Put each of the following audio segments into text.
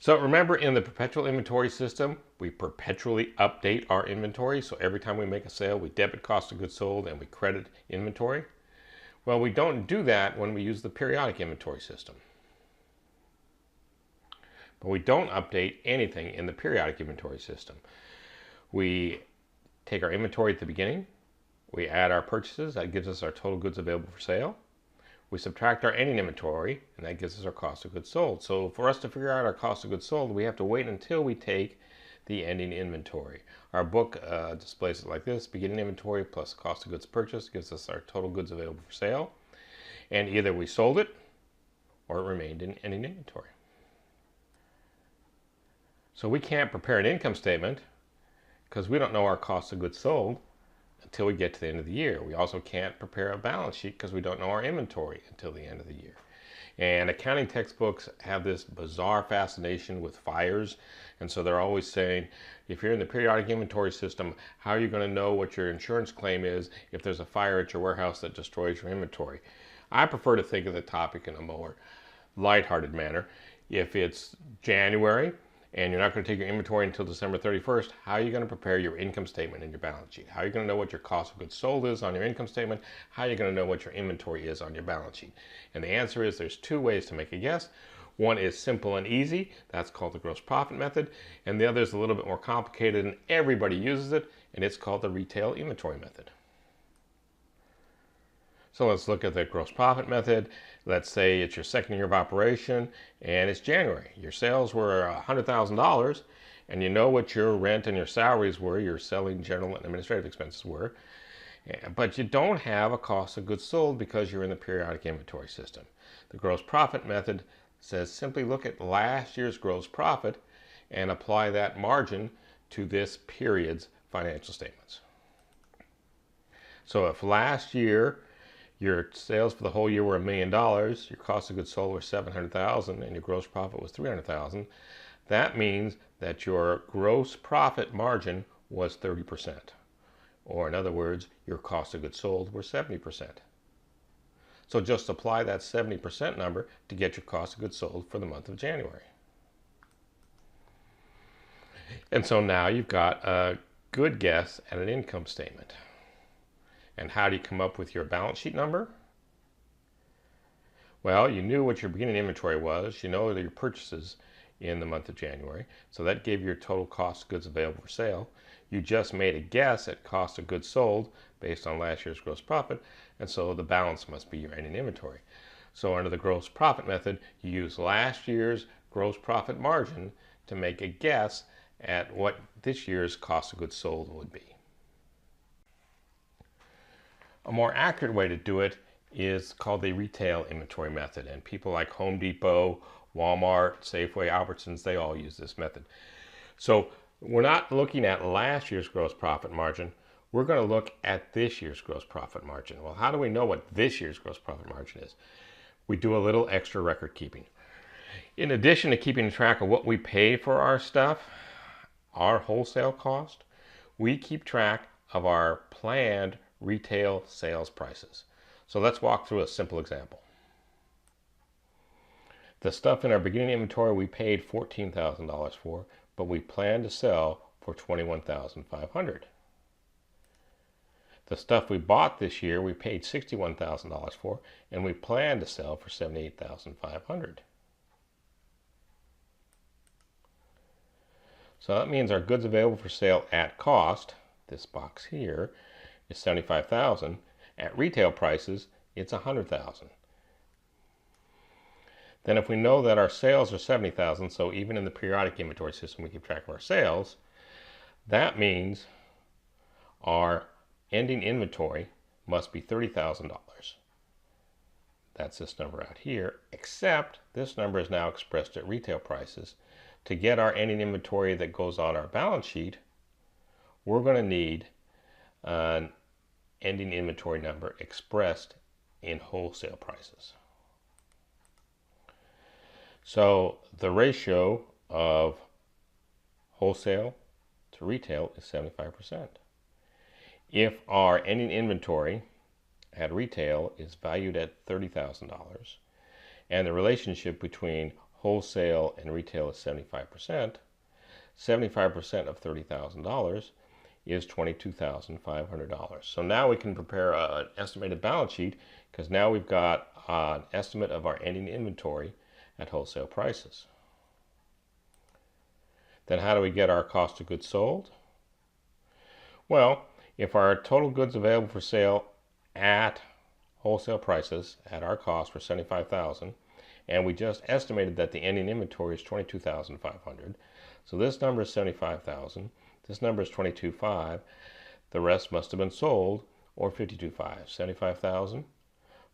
So remember, in the perpetual inventory system, we perpetually update our inventory. So every time we make a sale, we debit cost of goods sold and we credit inventory. Well, we don't do that when we use the periodic inventory system. But we don't update anything in the periodic inventory system. We take our inventory at the beginning, we add our purchases, that gives us our total goods available for sale. We subtract our ending inventory, and that gives us our cost of goods sold. So for us to figure out our cost of goods sold, we have to wait until we take the ending inventory. Our book displays it like this: beginning inventory plus cost of goods purchased gives us our total goods available for sale. And either we sold it or it remained in ending inventory. So we can't prepare an income statement because we don't know our cost of goods sold until we get to the end of the year. We also can't prepare a balance sheet because we don't know our inventory until the end of the year. And accounting textbooks have this bizarre fascination with fires. And so they're always saying, if you're in the periodic inventory system, how are you going to know what your insurance claim is if there's a fire at your warehouse that destroys your inventory? I prefer to think of the topic in a more lighthearted manner. If it's January, and you're not going to take your inventory until December 31st, how are you going to prepare your income statement and your balance sheet? How are you going to know what your cost of goods sold is on your income statement? How are you going to know what your inventory is on your balance sheet? And the answer is there's two ways to make a guess. One is simple and easy. That's called the gross profit method. And the other is a little bit more complicated, and everybody uses it, and it's called the retail inventory method. So let's look at the gross profit method. Let's say it's your second year of operation and it's January. Your sales were $100,000 and you know what your rent and your salaries were, your selling, general, and administrative expenses were, but you don't have a cost of goods sold because you're in the periodic inventory system. The gross profit method says simply look at last year's gross profit and apply that margin to this period's financial statements. So if last year your sales for the whole year were $1 million, your cost of goods sold were $700,000, and your gross profit was $300,000. That means that your gross profit margin was 30%. Or in other words, your cost of goods sold were 70%. So just apply that 70% number to get your cost of goods sold for the month of January. And so now you've got a good guess at an income statement. And how do you come up with your balance sheet number? Well, you knew what your beginning inventory was. You know your purchases in the month of January. So that gave you your total cost of goods available for sale. You just made a guess at cost of goods sold based on last year's gross profit. And so the balance must be your ending inventory. So under the gross profit method, you use last year's gross profit margin to make a guess at what this year's cost of goods sold would be. A more accurate way to do it is called the retail inventory method, and people like Home Depot, Walmart, Safeway, Albertsons, they all use this method. So we're not looking at last year's gross profit margin, we're going to look at this year's gross profit margin. Well, how do we know what this year's gross profit margin is? We do a little extra record keeping. In addition to keeping track of what we pay for our stuff, our wholesale cost, we keep track of our planned retail sales prices. So let's walk through a simple example. The stuff in our beginning inventory we paid $14,000 for, but we plan to sell for $21,500. The stuff we bought this year we paid $61,000 for, and we plan to sell for $78,500. So that means our goods available for sale at cost, this box here, is $75,000. At retail prices, it's $100,000. Then if we know that our sales are $70,000, so even in the periodic inventory system we keep track of our sales, that means our ending inventory must be $30,000. That's this number out here, except this number is now expressed at retail prices. To get our ending inventory that goes on our balance sheet, we're going to need an ending inventory number expressed in wholesale prices. So the ratio of wholesale to retail is 75%. If our ending inventory at retail is valued at $30,000 and the relationship between wholesale and retail is 75%. 75% of $30,000 is $22,500. So now we can prepare an estimated balance sheet because now we've got an estimate of our ending inventory at wholesale prices. Then how do we get our cost of goods sold? Well, if our total goods available for sale at wholesale prices at our cost were $75,000, and we just estimated that the ending inventory is $22,500, so this number is $75,000, this number is $22,500, the rest must have been sold, or $52,500. $75,000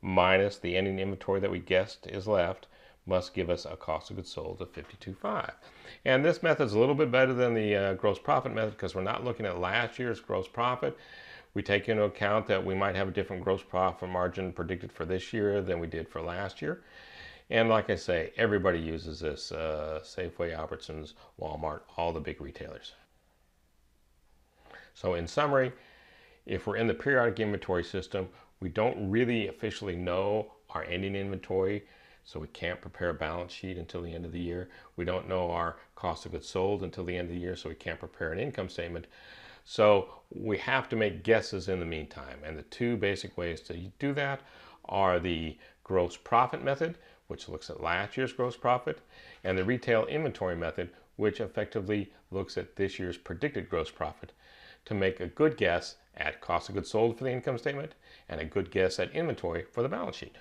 minus the ending inventory that we guessed is left must give us a cost of goods sold of $52,500. And this method is a little bit better than the gross profit method because we're not looking at last year's gross profit. We take into account that we might have a different gross profit margin predicted for this year than we did for last year. And like I say, everybody uses this, Safeway, Albertsons, Walmart, all the big retailers. So in summary, if we're in the periodic inventory system, we don't really officially know our ending inventory, so we can't prepare a balance sheet until the end of the year. We don't know our cost of goods sold until the end of the year, so we can't prepare an income statement. So we have to make guesses in the meantime. And the two basic ways to do that are the gross profit method, which looks at last year's gross profit, and the retail inventory method, which effectively looks at this year's predicted gross profit to make a good guess at cost of goods sold for the income statement and a good guess at inventory for the balance sheet.